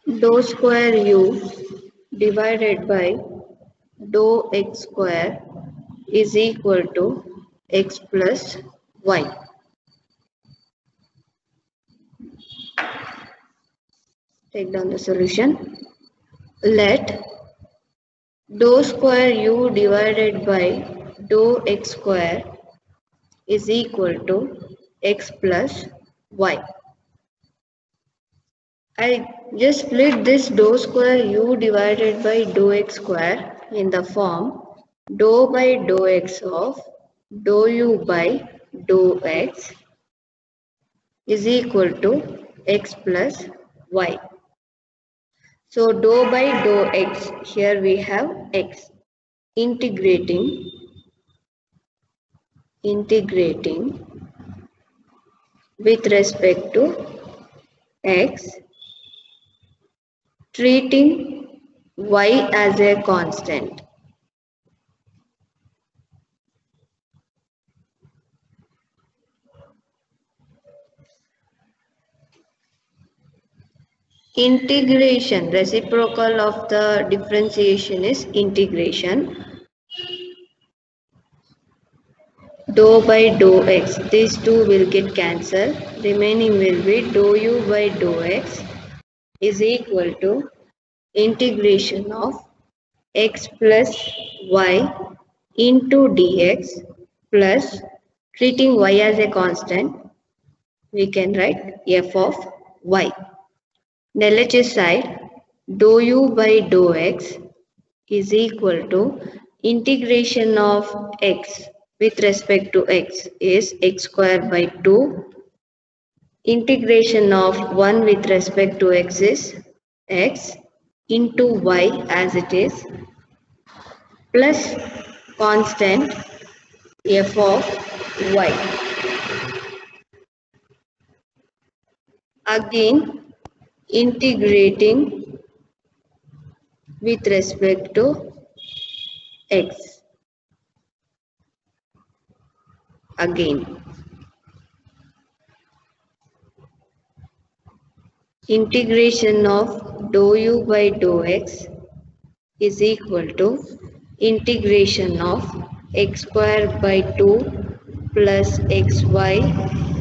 dou square u divided by dou x square is equal to x plus y. Take down the solution. Let dou square u divided by dou x square is equal to x plus y. I just split this dou square u divided by dou x square in the form dou by dou x of dou u by dou x is equal to x plus y. So dou by dou x, here we have x. Integrating with respect to x, treating y as a constant. Integration, reciprocal of the differentiation is integration. Dou by dou x, these two will get cancelled. Remaining will be dou u by dou x is equal to integration of x plus y into dx plus, treating y as a constant, we can write f of y. The LHS side, dou u by dou x is equal to integration of x with respect to x is x square by 2. Integration of 1 with respect to x is x into y as it is plus constant f of y. Again integrating with respect to x. Again integration of dou u by dou x is equal to integration of x square by 2 plus xy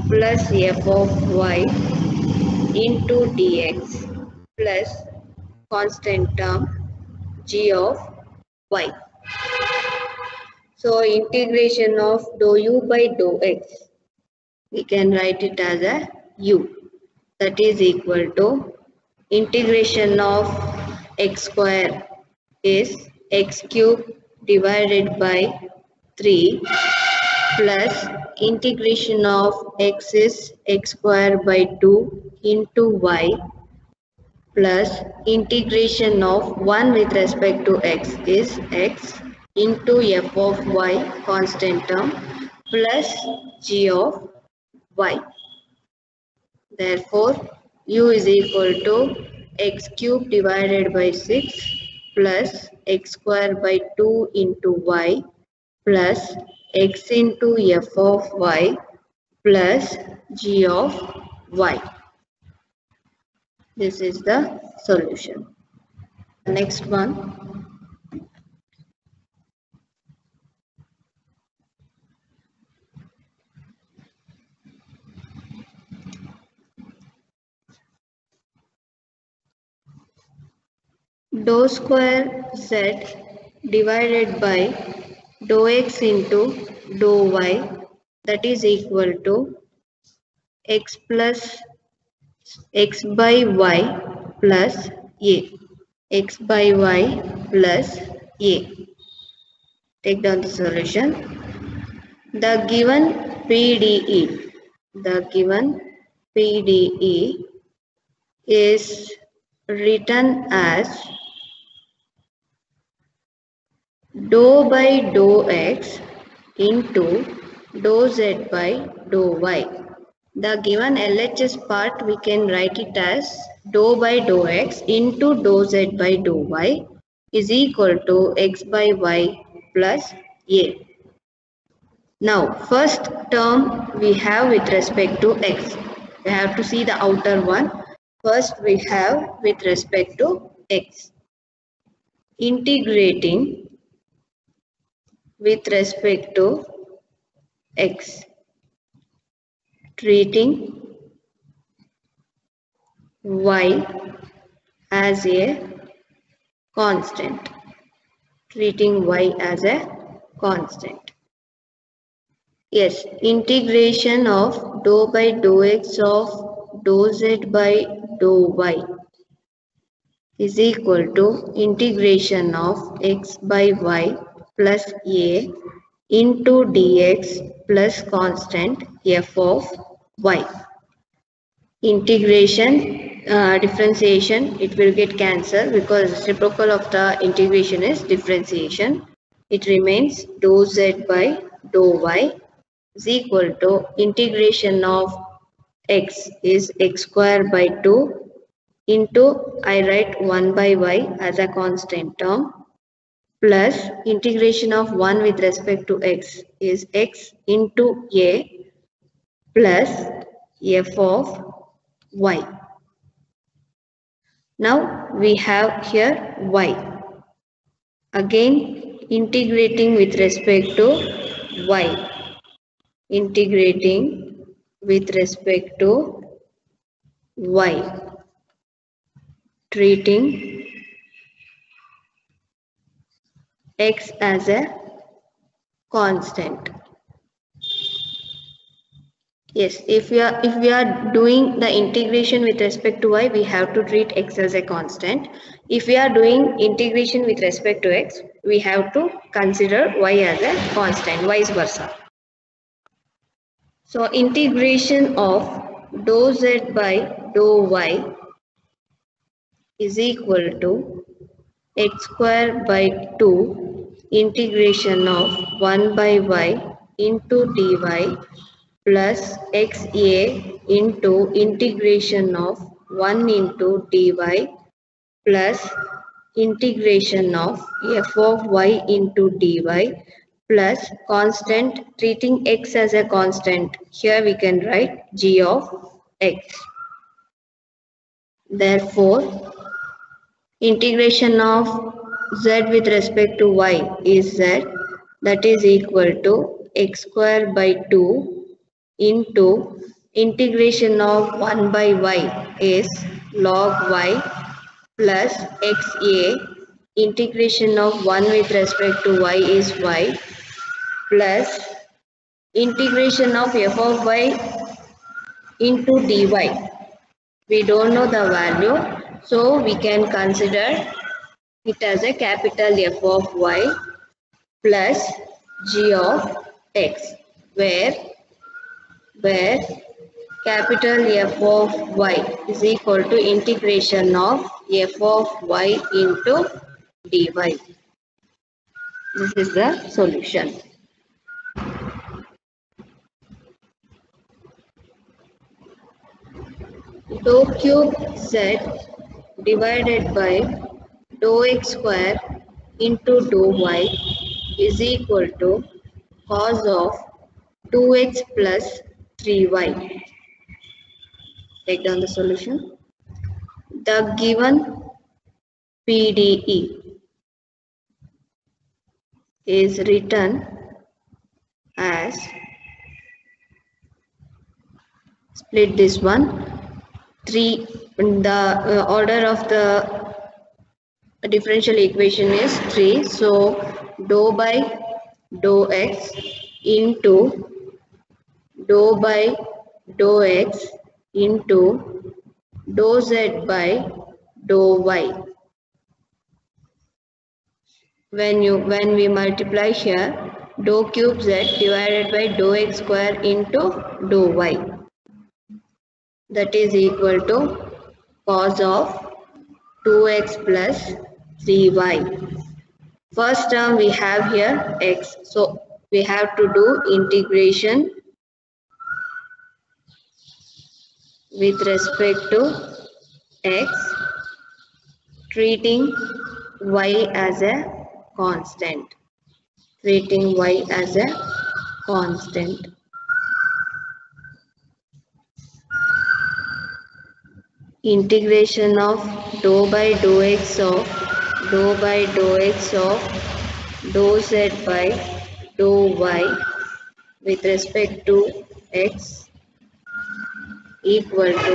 plus f of y into dx plus constant term g of y. So integration of dou u by dou x, we can write it as a u, that is equal to integration of x square is x cube divided by 3 plus integration of x is x square by 2 into y plus integration of 1 with respect to x is x into f of y constant term plus g of y. Therefore, u is equal to x cube divided by 6 plus x square by 2 into y plus x into f of y plus g of y. This is the solution. Next one. Dou square z divided by dou x into dou y, that is equal to x plus x by y plus a. X by y plus a. Take down the solution. The given PDE is written as dou by dou x into dou z by dou y. The given LHS part, we can write it as dou by dou x into dou z by dou y is equal to x by y plus a. Now, first term we have with respect to x. We have to see the outer one. First we have with respect to x. Integrating with respect to x. Treating y as a constant. Treating y as a constant. Yes, integration of dou by dou x of dou z by dou y is equal to integration of x by y plus a into dx plus constant f of y. Integration, differentiation, it will get cancelled because reciprocal of the integration is differentiation. It remains dou z by dou y is equal to integration of x is x square by 2 into I write 1 by y as a constant term plus integration of 1 with respect to x is x into a plus f of y. Now we have here y. Again integrating with respect to y. Integrating with respect to y. Treating x as a constant. Yes, if we are doing the integration with respect to y, we have to treat x as a constant. If we are doing integration with respect to x, we have to consider y as a constant, vice versa. So integration of dou z by dou y is equal to x square by 2 integration of 1 by y into dy plus xa into integration of 1 into dy plus integration of f of y into dy plus constant, treating x as a constant. Here we can write g of x. Therefore, integration of z with respect to y is z, that is equal to x square by 2 into integration of 1 by y is log y plus xa, integration of 1 with respect to y is y plus integration of f of y into dy. We don't know the value, so we can consider it as a capital F of y plus g of x, where capital F of y is equal to integration of f of y into dy. This is the solution. Dou cube z divided by dou x square into dou y is equal to cos of 2x plus 3y. Take down the solution. The given PDE is written as, split this one, 3, the order of the differential equation is 3, so dou by dou x into dou by dou x into dou z by dou y. When we multiply here, dou cube z divided by dou x square into dou y, that is equal to cos of 2x plus 3y. First term we have here x, so we have to do integration with respect to x, treating y as a constant. Treating y as a constant. integration of dou by dou x of dou z by dou y with respect to x equal to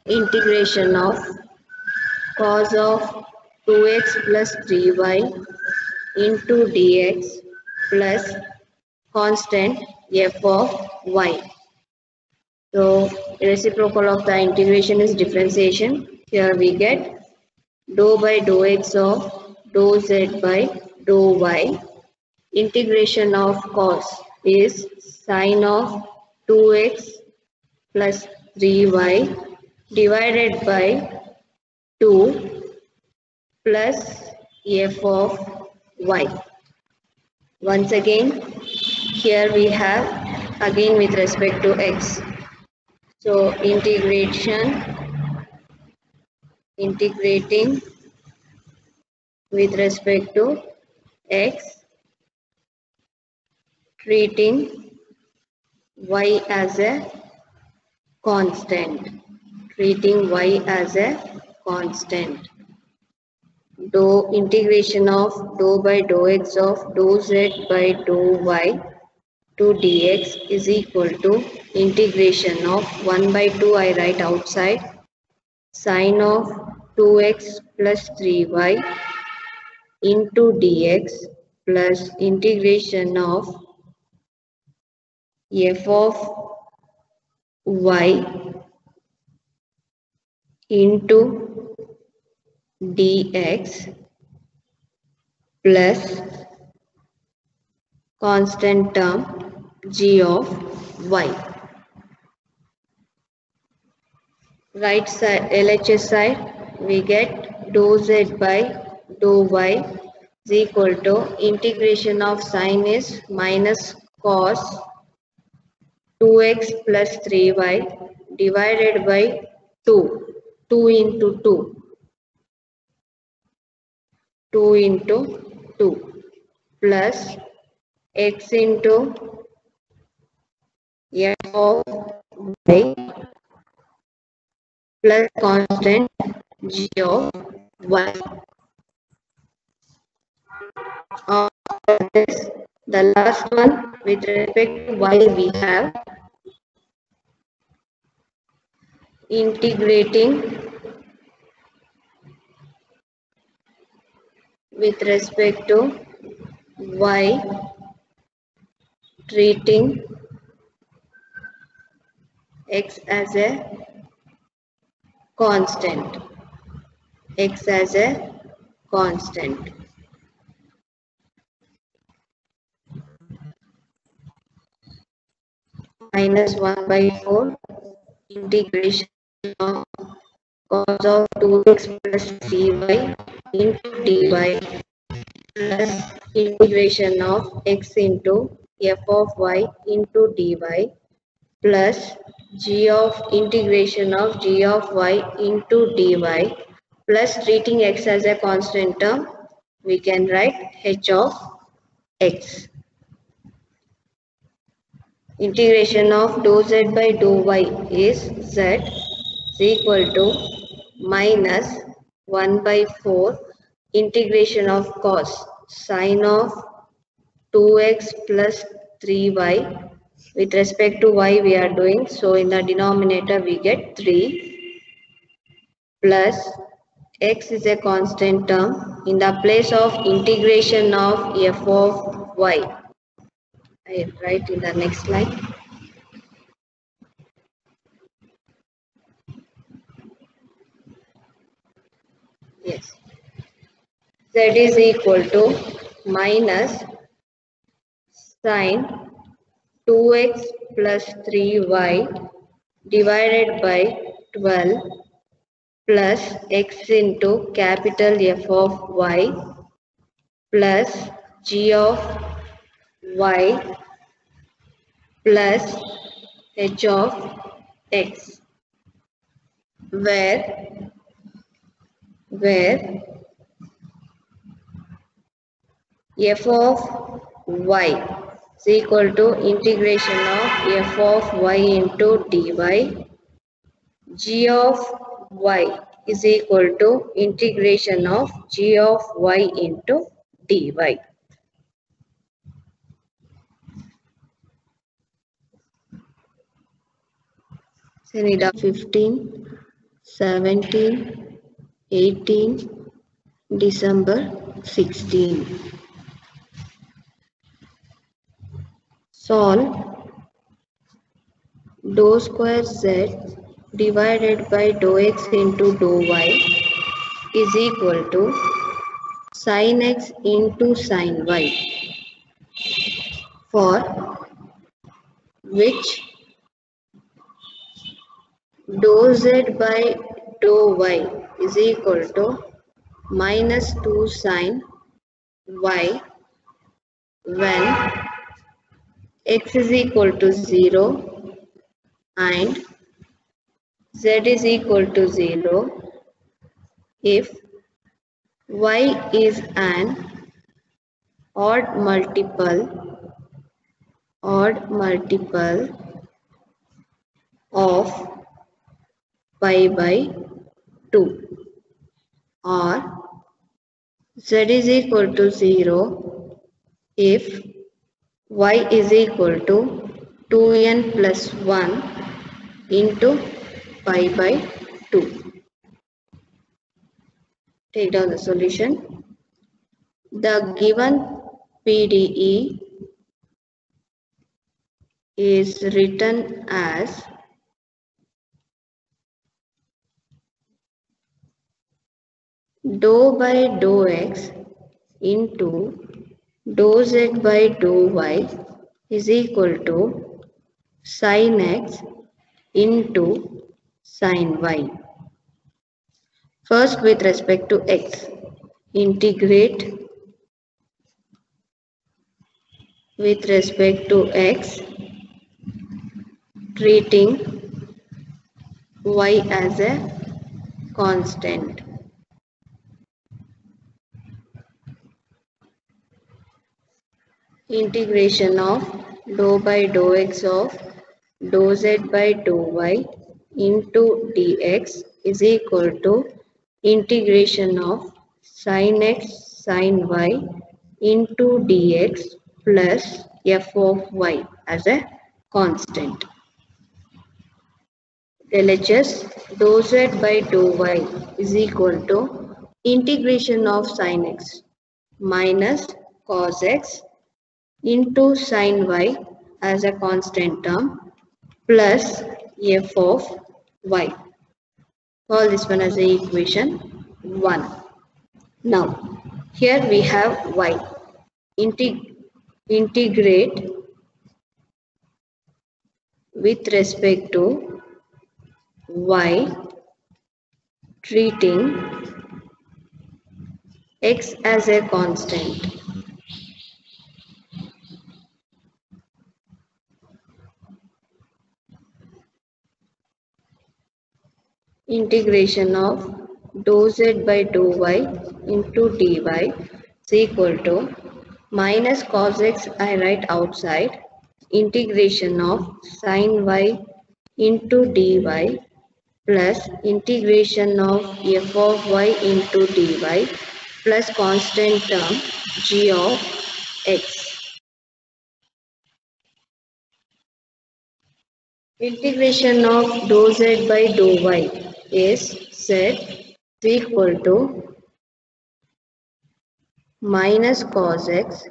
integration of cos of 2x plus 3y into dx plus constant f of y. So reciprocal of the integration is differentiation. Here we get dou by dou x of dou z by dou y. Integration of cos is sine of 2x plus 3y divided by 2 plus f of y. Once again, here we have again with respect to x. So integrating with respect to x, treating y as a constant. Dou integration of dou by dou x of dou z by dou y to dx is equal to integration of 1 by 2 I write outside sine of 2x plus 3y into dx plus integration of f of y into dx plus constant term g of y. Right side, LHS side, we get dou z by dou y is equal to integration of sine is minus cos 2x plus 3y divided by 2. 2 into 2 plus x into f of y plus constant g of y. After this, the last one with respect to y we have integrating with respect to y, treating x as a constant. Minus 1 by 4 integration of cos of 2x plus 3y into dy plus integration of x into f of y into dy plus g of integration of g of y into dy plus treating x as a constant term, we can write h of x. Integration of dou z by dou y is z is equal to minus 1 by 4 integration of cos sine of 2x plus 3y with respect to y we are doing, so in the denominator we get 3 plus x is a constant term in the place of integration of f of y. I write in the next line. Yes. Z is equal to minus sine 2x plus 3y divided by 12 plus x into capital F of y plus g of y plus h of x, where f of y is equal to integration of f of y into dy. G of y is equal to integration of g of y into dy. So need 15, 17, 18, December 16. Solve dou square z divided by dou x into dou y is equal to sin x into sin y, for which dou z by dou y is equal to minus 2 sin y when x is equal to 0 and z is equal to 0 if y is an odd multiple of pi by 2, or z is equal to 0 if y is equal to 2n plus 1 into pi by 2. Take down the solution. The given PDE is written as dou by dou x into dou z by dou y is equal to sin x into sin y. First, with respect to x, integrate with respect to x, treating y as a constant. Integration of dou by dou x of dou z by dou y into dx is equal to integration of sin x sin y into dx plus f of y as a constant. LHS dou z by dou y is equal to integration of sin x minus cos x into sin y as a constant term plus f of y. Call this one as the equation 1. Now, here we have y. Integrate with respect to y, treating x as a constant. Integration of dou z by dou y into dy is equal to minus cos x I write outside, integration of sin y into dy plus integration of f of y into dy plus constant term g of x. Integration of dou z by dou y is z is equal to minus cos x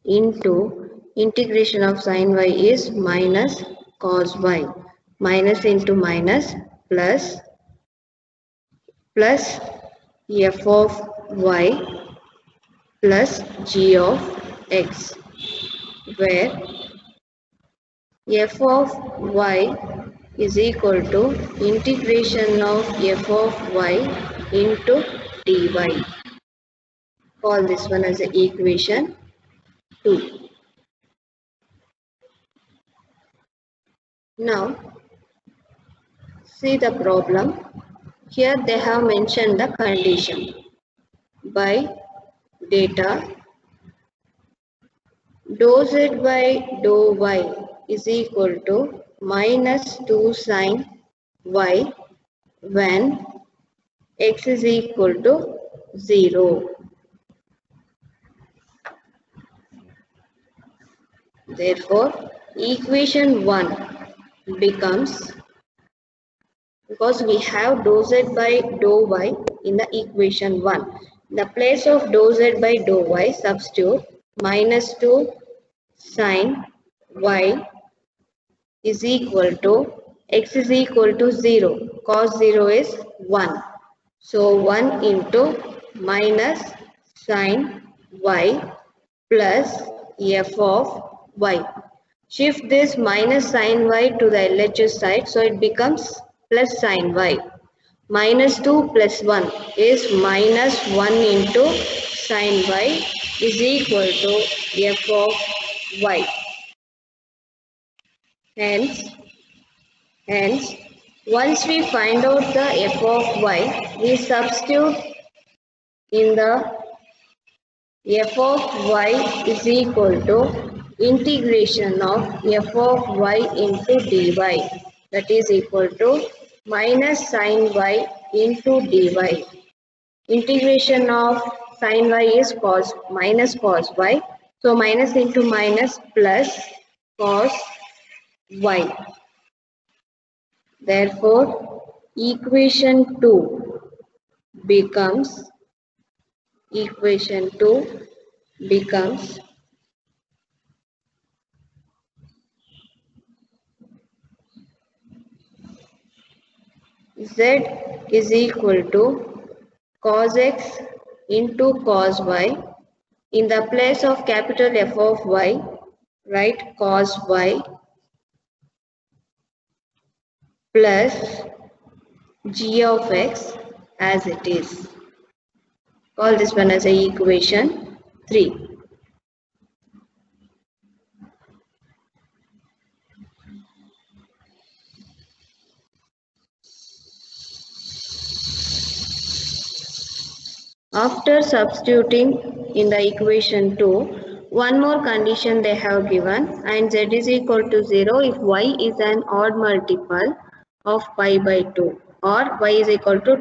into integration of sin y is minus cos y, minus into minus plus f of y plus g of x, where f of y is equal to integration of f of y into dy. Call this one as equation 2. Now, see the problem. Here they have mentioned the condition by data dou z by dou y is equal to minus 2 sine y when x is equal to 0. Therefore, equation 1 becomes, because we have dou z by dou y in the equation 1. In the place of dou z by dou y, substitute minus 2 sine y is equal to x is equal to 0. Cos 0 is 1. So 1 into minus sine y plus f of y. Shift this minus sine y to the LHS side, so it becomes plus sine y. Minus 2 plus 1 is minus 1 into sine y is equal to f of y. Hence, once we find out the f of y, we substitute in the f of y is equal to integration of f of y into dy, that is equal to minus sine y into dy. Integration of sine y is cos minus cos y, so minus into minus plus cos y. Therefore, equation 2 becomes z is equal to cos x into cos y. In the place of capital F of y, write cos y plus g of x as it is. Call this one as a equation 3. After substituting in the equation 2, one more condition they have given, and z is equal to 0 if y is an odd multiple of pi by 2, or y is equal to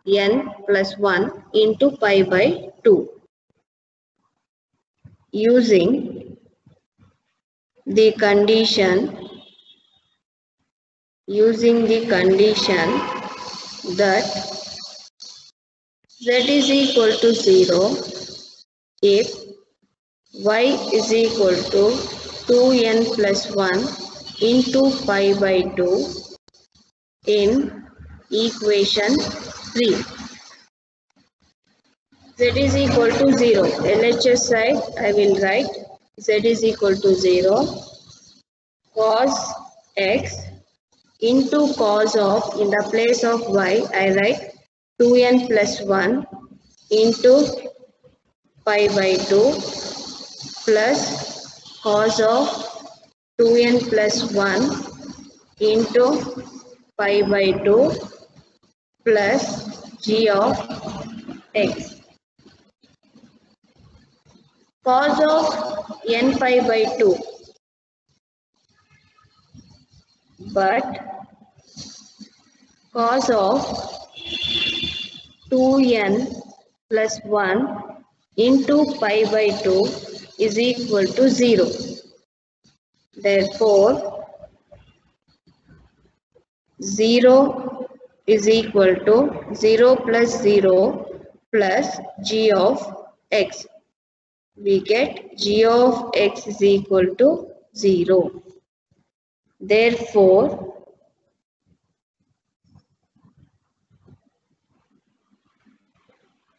2n plus 1 into pi by 2. Using the condition that z is equal to 0 if y is equal to 2n plus 1 into pi by 2 in equation 3. Z is equal to 0. LHS side I will write z is equal to 0 cos x into cos of, in the place of y I write 2n plus 1 into pi by 2 plus cos of 2n plus 1 into pi by 2 plus g of x. Cos of n pi by 2, but cos of 2n plus 1 into pi by 2 is equal to 0. Therefore, 0 is equal to 0 plus 0 plus g of x. We get g of x is equal to 0. Therefore,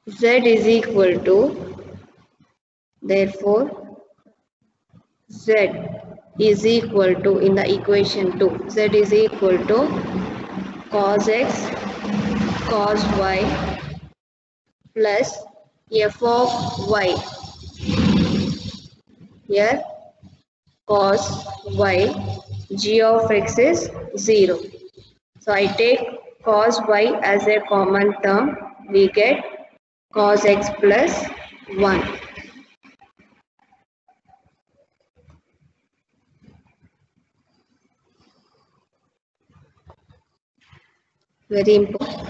z is equal to, in the equation 2, z is equal to cos x cos y plus f of y. Here cos y, g of x is 0. So I take cos y as a common term. We get cos x plus 1. Very important.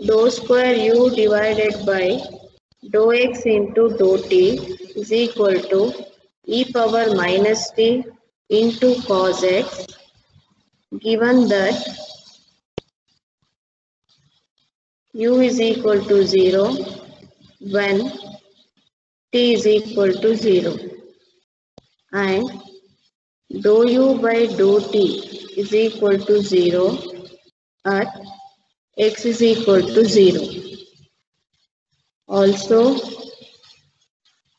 Dou square u divided by dou x into dou t is equal to e power minus t into cos x, given that u is equal to 0 when t is equal to 0, and dou u by dou t is equal to 0 at x is equal to 0. Also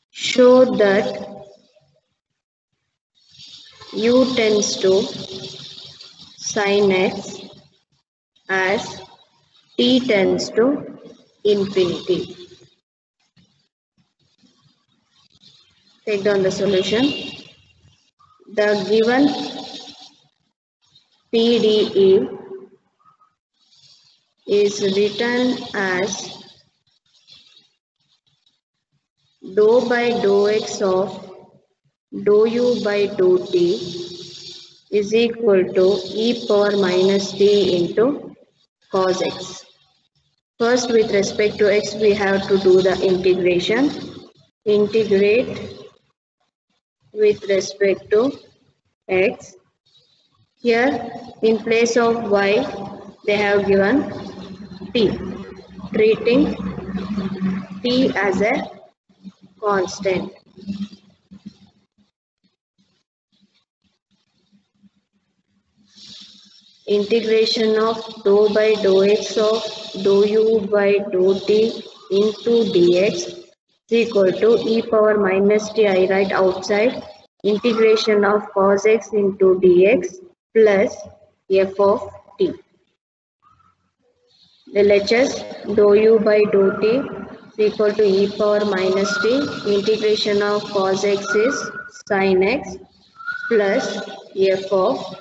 show that u tends to sin x as t tends to infinity. Take down the solution. The given PDE is written as dou by dou x of dou u by dou t is equal to e power minus t into cos x. First, with respect to x, we have to do the integration. Integrate with respect to x. Here, in place of y, they have given t, treating t as a constant. Integration of dou by dou x of dou u by dou t into dx is equal to e power minus t, I write outside, integration of cos x into dx plus f of t. LHS dou u by dou t is equal to e power minus t, integration of cos x is sin x plus f of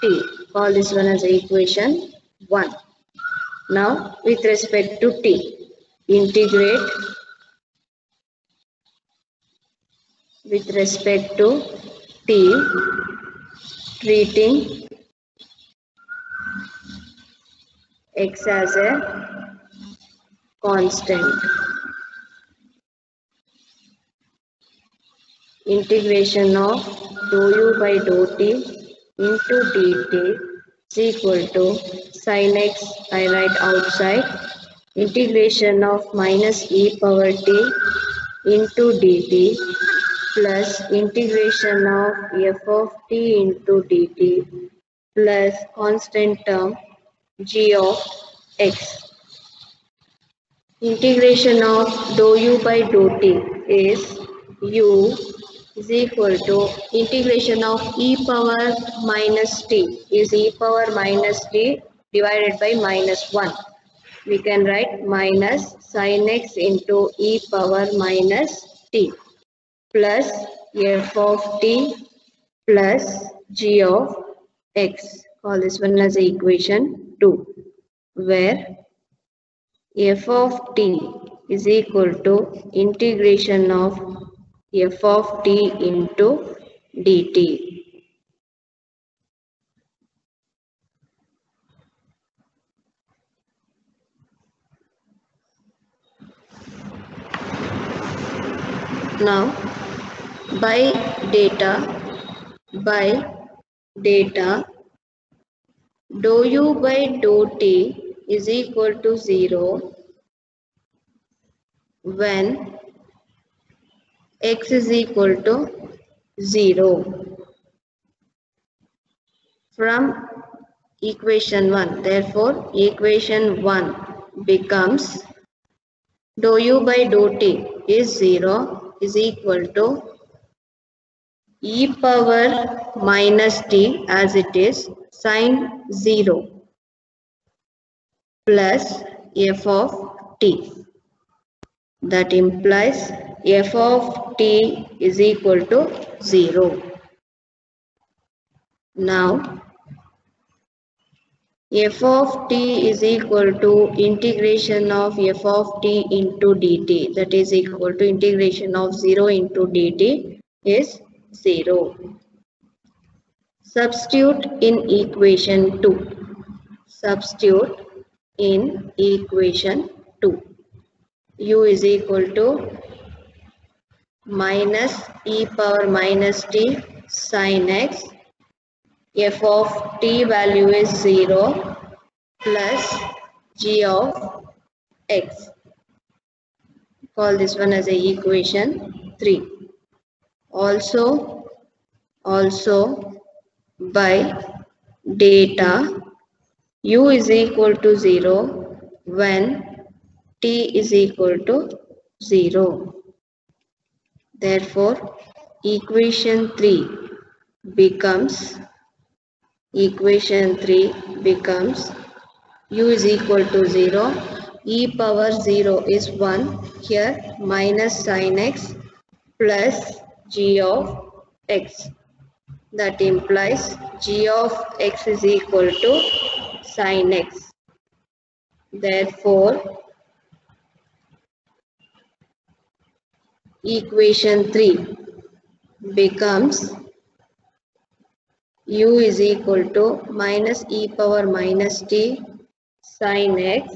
t. Call this one as equation 1. Now with respect to t, integrate with respect to t, treating x as a constant. Integration of dou u by dou t into dt is equal to sin x, I write outside, integration of minus e power t into dt plus integration of f of t into dt plus constant term g of x. Integration of dou u by dou t is u is equal to integration of e power minus t is e power minus t divided by minus 1. We can write minus sin x into e power minus t plus f of t plus g of x. Call this one as equation 2, where f of t is equal to integration of f of t into dt. Now by data dou u by dou t is equal to 0 when x is equal to 0. From equation 1, therefore equation 1 becomes dou u by dou t is 0 is equal to e power minus t as it is sin 0 plus f of t. That implies f of t is equal to 0. Now f of t is equal to integration of f of t into dt, that is equal to integration of 0 into dt is 0. Substitute in equation 2. Substitute in equation 2. U is equal to minus e power minus t sin x. F of t value is 0 plus g of x. Call this one as a equation 3. Also by data u is equal to 0 when t is equal to 0. Therefore, equation 3 becomes u is equal to 0, e power 0 is 1, here minus sin x plus g of x. That implies g of x is equal to sin x. Therefore, equation 3 becomes u is equal to minus e power minus t sin x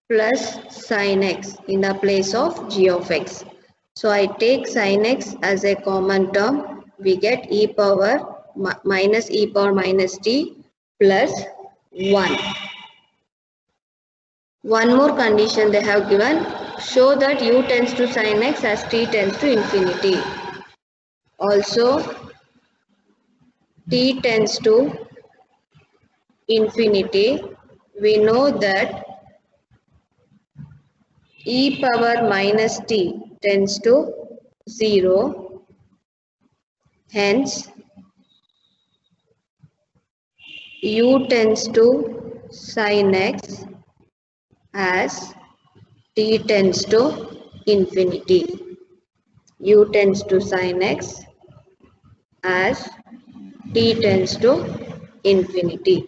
plus sin x in the place of g of x. So I take sin x as a common term. We get e power minus e power minus t plus 1. One more condition they have given. Show that u tends to sin x as t tends to infinity. Also, t tends to infinity. We know that e power minus t tends to 0. Hence, u tends to sin x as t tends to infinity. U tends to sin x as t tends to infinity.